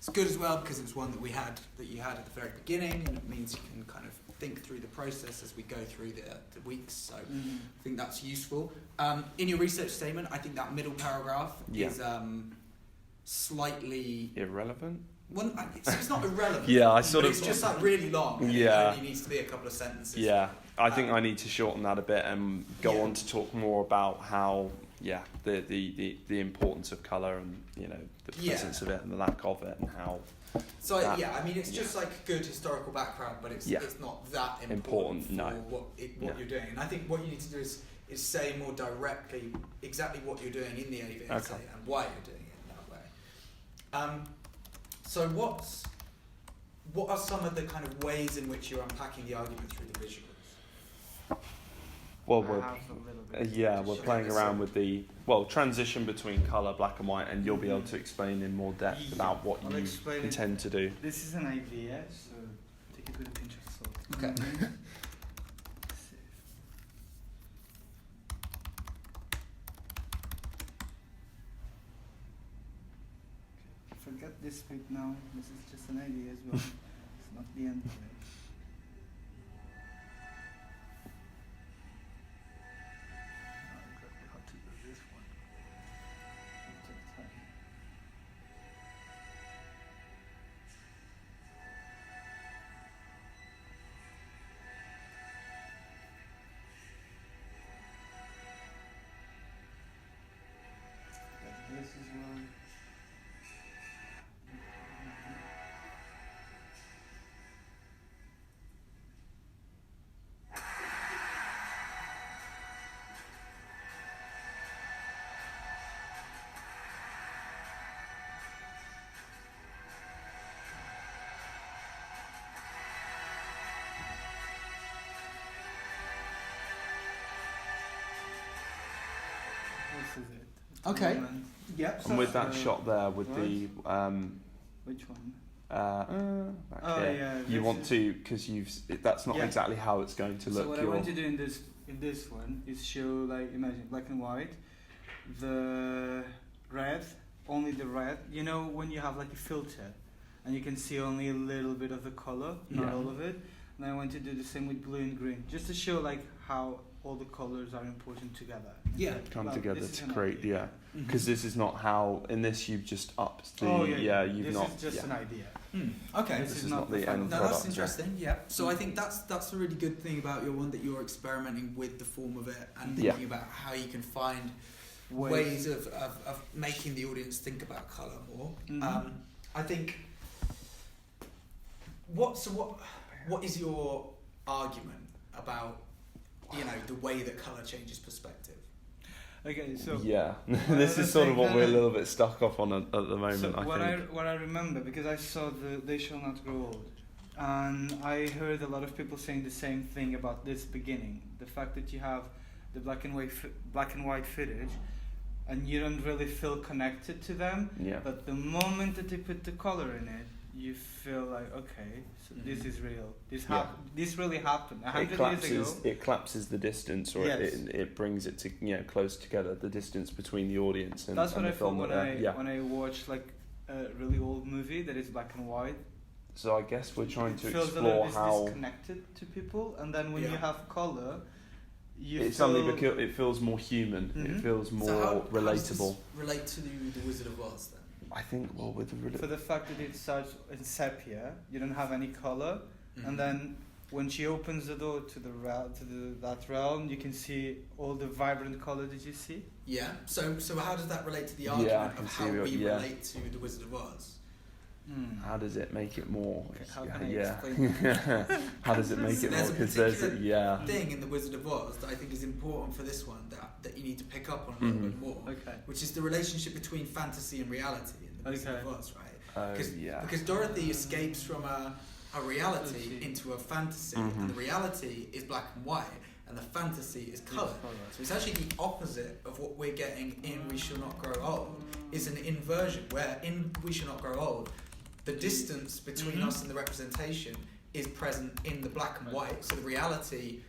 it's good as well because it's one that you had at the very beginning, and it means you can kind of think through the process as we go through the weeks. So I think that's useful. In your research statement, I think that middle paragraph is slightly irrelevant. Well, it's not irrelevant. It's just like really long. And it only needs to be a couple of sentences. Yeah, I think I need to shorten that a bit and go on to talk more about how the importance of colour and the presence of it and the lack of it and how. So it's just like good historical background, but it's not that important for what you're doing. And I think what you need to do is say more directly exactly what you're doing in the AV essay and why you're doing it in that way. So what are some of the kind of ways in which you're unpacking the argument through the visuals? Well, we're playing around with the transition between colour, black and white, and you'll be able to explain in more depth about what you intend to do. This is an idea, so take it with a pinch of salt. Okay. Forget this bit now. This is just an idea as well. It's not the end of it. This is one. This is it. Okay. Yep. And with that shot there, with the which one? You want to, because that's not exactly how it's going to look. So what I want to do in this one is show, like, imagine black and white, the red, only the red. You know when you have like a filter, and you can see only a little bit of the color, not all of it. And I want to do the same with blue and green, just to show like how all the colors are important together. Yeah. Come together to create, because this is not how, in this you've just upped the, you've this not. This is just an idea. Okay. This is not the end No, product. that's interesting, So I think that's a really good thing about your one, that you're experimenting with the form of it and thinking about how you can find ways of making the audience think about colour more. I think, what is your argument about the way that colour changes perspective? Okay, so this is sort of what we're a little bit stuck off on at the moment. So what I remember, because I saw They Shall Not Grow Old, and I heard a lot of people saying the same thing about this beginning, the fact that you have the black and white footage, and you don't really feel connected to them. Yeah. But the moment that they put the color in it, you feel like, okay, so this is real. This really happened. 100 years ago. It collapses the distance, or it brings it to close together, the distance between the audience and that's what the I film. When I watch like a really old movie that is black and white. So I guess we're trying to feels explore a how disconnected to people, and then when you have color, it feels more human. It feels more relatable. How does this relate to the Wizard of Oz then? I think for the fact that it starts in sepia, you don't have any color, and then when she opens the door to that realm, you can see all the vibrant color that you see. Yeah. So how does that relate to the argument of how we relate to the Wizard of Oz? How does it make it more? How can I explain that? How does it make it more? Because there's a thing in the Wizard of Oz that I think is important for this one that you need to pick up on a little bit more, which is the relationship between fantasy and reality in the Wizard of Oz, right? Because Dorothy escapes from a reality into a fantasy, and the reality is black and white, and the fantasy is colour. So it's actually the opposite of what we're getting in We Shall Not Grow Old. Is an inversion where in We Shall Not Grow Old, the distance between us and the representation is present in the black and white. So the reality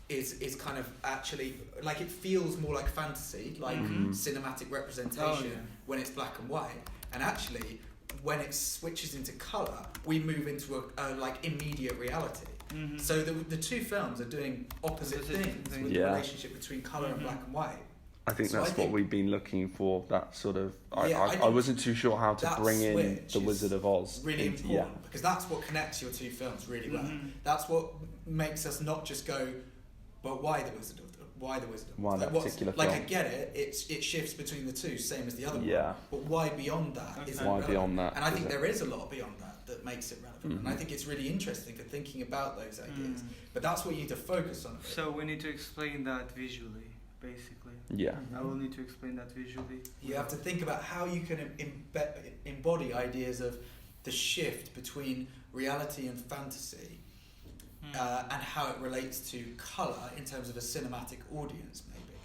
is kind of actually like, it feels more like fantasy, like cinematic representation when it's black and white. And actually, when it switches into colour, we move into a like immediate reality. Mm-hmm. So the two films are doing opposite things with the relationship between colour and black and white. I think that's what we've been looking for. That sort of I wasn't too sure how to bring in the Wizard of Oz. Really important because that's what connects your two films really well. That's what makes us not just go, but why the Wizard of Oz? Why the Wizard of Oz? Why that particular film? Like I get it. It shifts between the two, same as the other one. But why beyond that? Okay. Why beyond that? And I think there is a lot beyond that makes it relevant. And I think it's really interesting for thinking about those ideas. But that's what you need to focus on. So we need to explain that visually, basically. Yeah. I will need to explain that visually. You have to think about how you can embody ideas of the shift between reality and fantasy, and how it relates to colour in terms of a cinematic audience, maybe.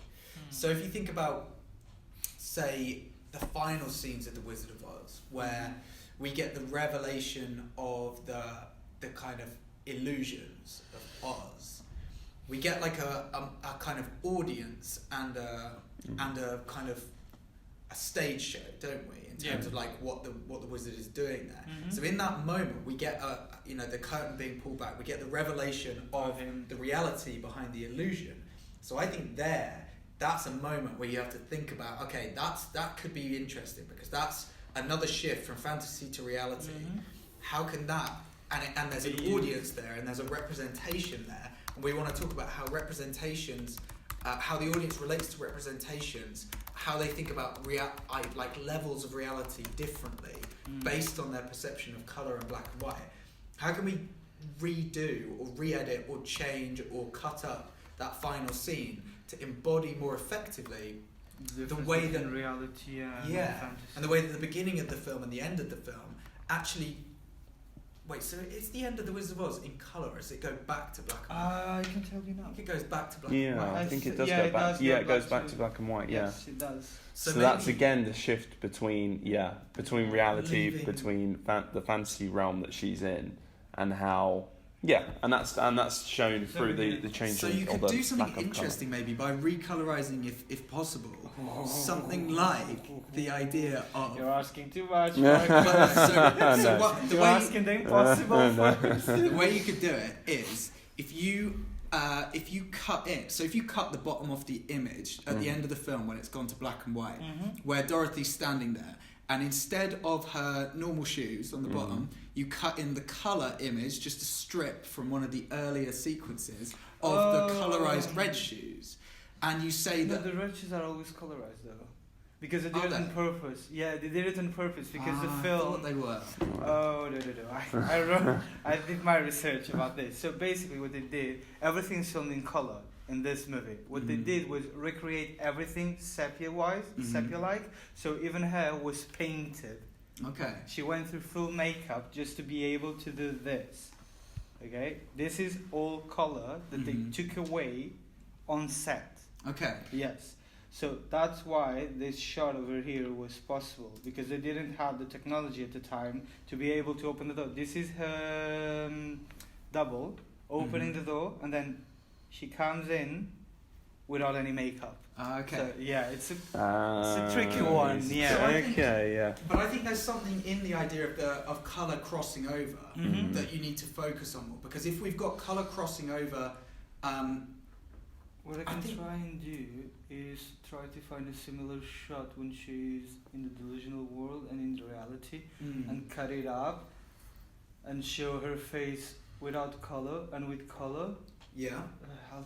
So if you think about, say, the final scenes of The Wizard of Oz, where we get the revelation of the kind of illusions of Oz, we get like a kind of audience and a kind of a stage show, don't we? In terms of like what the wizard is doing there. So in that moment, we get the curtain being pulled back. We get the revelation of the reality behind the illusion. So I think that's a moment where you have to think about, okay, that could be interesting because that's another shift from fantasy to reality. How can that and there's an audience there and there's a representation there. And we want to talk about how representations, how the audience relates to representations, how they think about like levels of reality differently based on their perception of colour and black and white. How can we redo or re-edit or change or cut up that final scene to embody more effectively the way that reality and fantasy. And the way that the beginning of the film and the end of the film actually. Wait, so it's the end of The Wizard of Oz in colour, or does it go back to black and white? I can tell you now. I think it goes back to black and white. I think it does go back. It goes back to black and white. Yes, it does. So that's again the shift between reality, between the fantasy realm that she's in, and how. Yeah, and that's shown through the changing. So you could do something interesting maybe by recolorizing, if possible, something like the idea of. You're asking too much. You're asking the impossible. The way you could do it is if you cut it. So if you cut the bottom of the image at the end of the film when it's gone to black and white, where Dorothy's standing there. And instead of her normal shoes on the bottom, you cut in the colour image, just a strip from one of the earlier sequences of the colourised red shoes. And you say that... the red shoes are always colourised though. Because they did it on purpose. Yeah, they did it on purpose because the film... I thought they were. Oh, no. I did my research about this. So basically what they did, everything's filmed in colour. In this movie, what they did was recreate everything sepia-like. So even her was painted. Okay. She went through full makeup just to be able to do this. Okay, this is all color that they took away on set. Okay. Yes. So that's why this shot over here was possible because they didn't have the technology at the time to be able to open the door. This is her double opening the door and then. She comes in without any makeup. Okay. So, yeah, it's a tricky one. Yeah. So But I think there's something in the idea of colour crossing over that you need to focus on more. Because if we've got colour crossing over... what I can try and do is try to find a similar shot when she's in the delusional world and in the reality and cut it up and show her face without colour and with colour. Yeah. I'll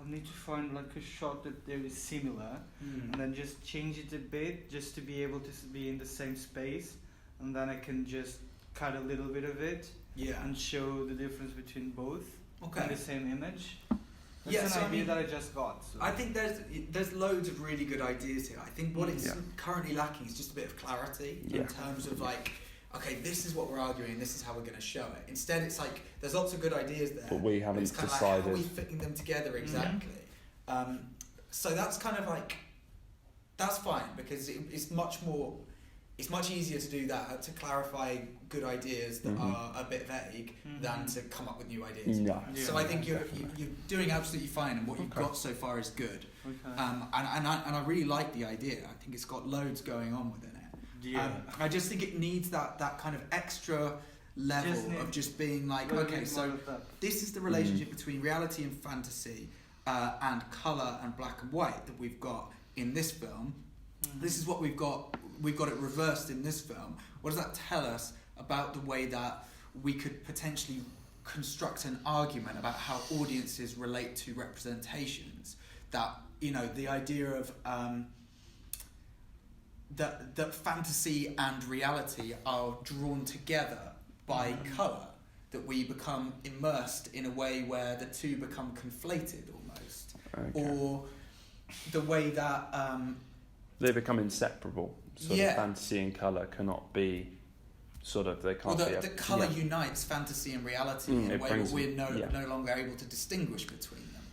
need to find like a shot that there is similar and then just change it a bit just to be able to be in the same space and then I can just cut a little bit of it and show the difference between both in the same image. That's an idea that I just got. So. I think there's loads of really good ideas here. I think what it's currently lacking is just a bit of clarity in terms of like, okay, this is what we're arguing, this is how we're going to show it. Instead, it's like, there's lots of good ideas there. But we haven't decided. Like, how are we fitting them together exactly? So that's kind of like, that's fine, because it's much easier to do that, to clarify good ideas that are a bit vague than to come up with new ideas. So I think you're doing absolutely fine, and what you've got so far is good. And I really like the idea. I think it's got loads going on within it. I just think it needs that kind of extra level of just being like, okay, so this is the relationship between reality and fantasy, and colour and black and white that we've got in this film. This is what we've got it reversed in this film. What does that tell us about the way that we could potentially construct an argument about how audiences relate to representations? That, you know, the idea of that fantasy and reality are drawn together by colour, that we become immersed in a way where the two become conflated almost, or the way that they become inseparable. Sort of fantasy and colour cannot be sort of, they can't the colour unites fantasy and reality in a way where we're no longer able to distinguish between them,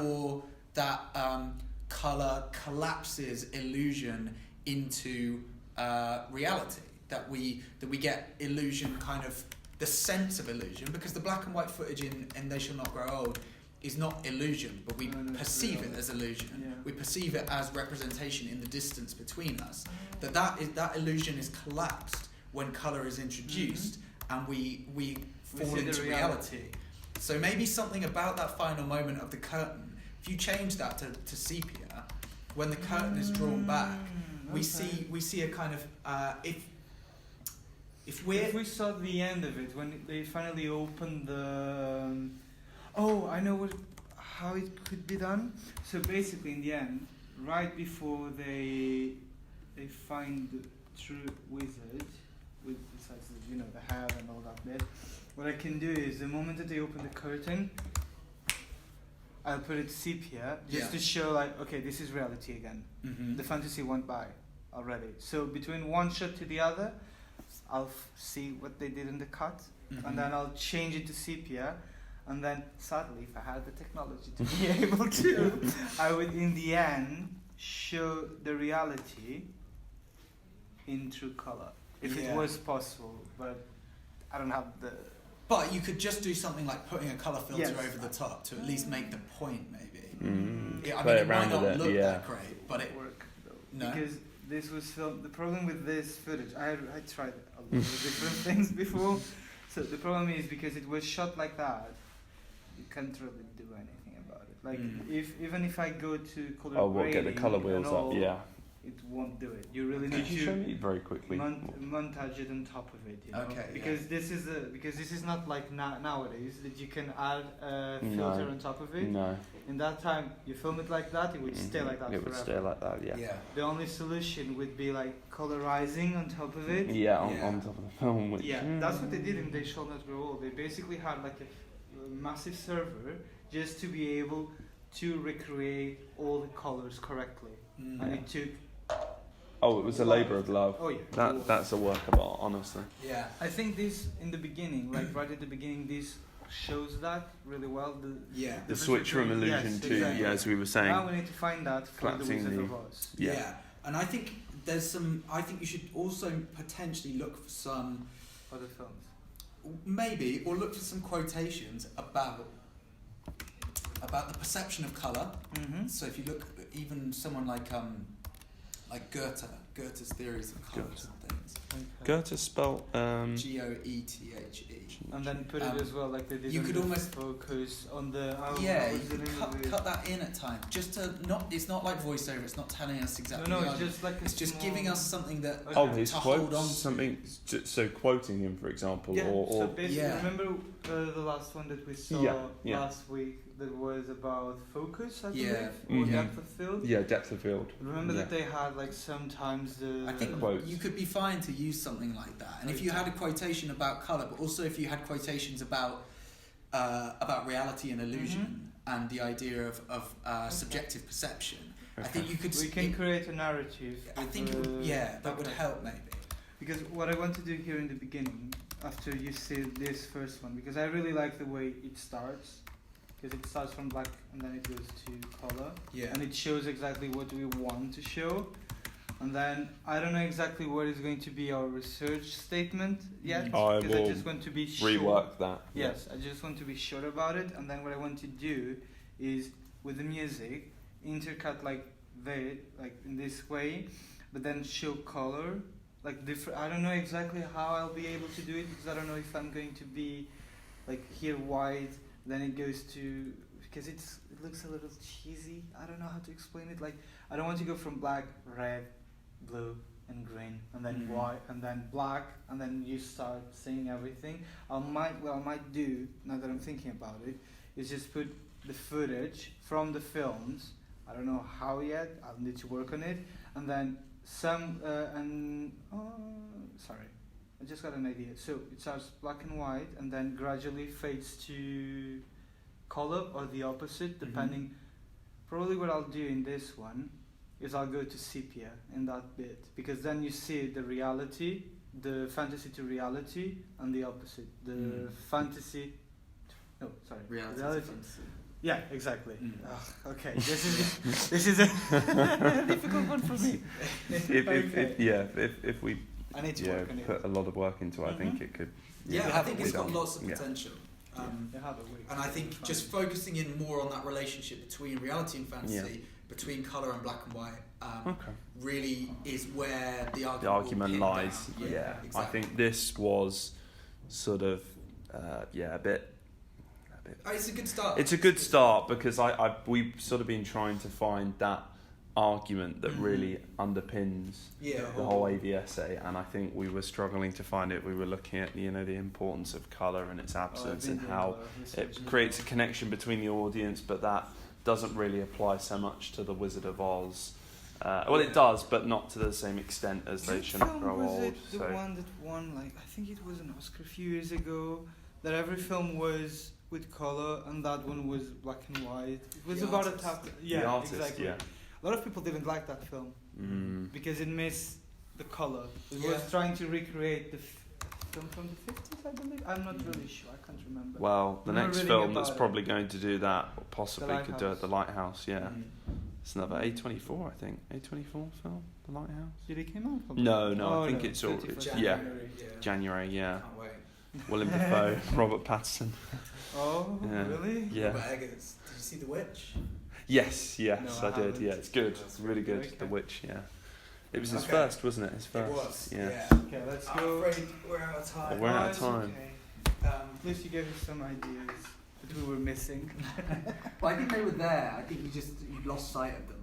or that colour collapses illusion into reality, that we get illusion, kind of the sense of illusion, because the black and white footage in They Shall Not Grow Old is not illusion, but we perceive it as illusion. Yeah. We perceive it as representation in the distance between us. That illusion is collapsed when colour is introduced, and we fall into reality. So maybe something about that final moment of the curtain, if you change that to sepia, when the curtain is drawn back, we see a kind of if we saw the end of it, when they finally opened the I know how it could be done. So basically, in the end, right before they find the true wizard, with besides the hair and all that bit, what I can do is the moment that they open the curtain, I'll put it sepia just to show like, okay, this is reality again. The fantasy went by already. So between one shot to the other, I'll see what they did in the cut, and then I'll change it to sepia. And then, sadly, if I had the technology to be able to, I would, in the end, show the reality in true colour. If it was possible, but I don't have the... But you could just do something like putting a colour filter over the top to at least make the point, maybe. It might not look that great, but it... work, though. No? Because this was filmed... The problem with this footage, I tried a lot of different things before. So the problem is, because it was shot like that, you can't really do anything about it. Like, even if I go to color grading, get the color wheels up, it won't do it. You really need to show me very quickly montage it on top of it. Because this is not like nowadays that you can add a filter on top of it. No. In that time, you film it like that, it would stay like that. It would stay like that. Yeah. The only solution would be like colorizing on top of it. On top of the film. Which, that's what they did in They Shall Not Grow Old. They basically had like a massive server just to be able to recreate all the colors correctly, and it took. It was a labour of love. That's a work of art, honestly. Yeah, I think this in the beginning, like right at the beginning, this shows that really well. The switch from illusion to as we were saying. Now we need to find that for the Wizard of Oz. Yeah, and I think there's some. I think you should also potentially look for some other films. Maybe, or look for some quotations about the perception of colour. So if you look, even someone like Goethe's theories of colours and things. Goethe spelled Goethe. And then put it as well, like they did. You could almost focus on the. Cut that in at times, just to not. It's not like voiceover. It's not telling us exactly. No, it's just like it's just giving us something that. His to quotes, hold on something. So quoting him, for example, So basically, remember the last one that we saw last week that was about focus, I believe, or depth of field. Yeah, depth of field. Remember that they had like sometimes the. I think quotes. You could be fine to use something like that, and if you had a quotation about colour, but also if you had quotations about reality and illusion and the idea of subjective perception, I think you could. We can create a narrative. I think that would help maybe. Because what I want to do here in the beginning, after you see this first one, because I really like the way it starts. Because it starts from black and then it goes to color. Yeah. And it shows exactly what we want to show. And then I don't know exactly what is going to be our research statement yet. I just want to be sure. Rework that. Yes, I just want to be sure about it. And then what I want to do is with the music, intercut like in this way, but then show color like different. I don't know exactly how I'll be able to do it because I don't know if I'm going to be like here white, then it goes to, because it looks a little cheesy. I don't know how to explain it. Like I don't want to go from black, red, blue, and green, and then white, and then black, and then you start seeing everything. What I might do, now that I'm thinking about it, is just put the footage from the films. I don't know how yet. I'll need to work on it, and then sorry, I just got an idea. So it starts black and white, and then gradually fades to color or the opposite, depending. Probably what I'll do in this one is I'll go to sepia in that bit, because then you see the reality, the fantasy to reality, and the opposite, the fantasy. No, sorry, reality. Fantasy. Yeah, exactly. Okay, this is a difficult one for me. If we I need to work on it. put a lot of work into it, I think it could. I think it's got lots of potential. And I think just focusing in more on that relationship between reality and fantasy, between colour and black and white, really is where the argument lies. Exactly. I think this was sort of a bit. It's a good start. It's a good start because we've sort of been trying to find that argument that really underpins the whole AVSA, and I think we were struggling to find it. We were looking at the importance of colour and its absence and how it creates a connection between the audience, but that doesn't really apply so much to the Wizard of Oz. It does, but not to the same extent as They Shall Not Grow Old. The one that won, I think it was an Oscar a few years ago, that every film was with colour and that one was black and white. It was about a topic. The Artist, exactly. A lot of people didn't like that film because it missed the colour. It was trying to recreate the film from the 50s, I believe. I'm not really sure. I can't remember. Well, the next film that's probably going to do that, or possibly could do it, The Lighthouse. It's another A24, I think. A24 film, The Lighthouse. Did it came out? No, I think it's all January. Can't wait. William Dafoe, Robert Pattinson. Oh, really? Yeah. Robert Eggers. Did you see The Witch? Yes, No, I did. Yeah, it's good. It's really good. Okay. The Witch. Yeah. It was his first, wasn't it? His first. It was. Yeah. Okay, let's I'm go. afraid we're out of time. We're out of time. Okay. At least you gave us some ideas that we were missing. Well, I think they were there. I think you lost sight of them.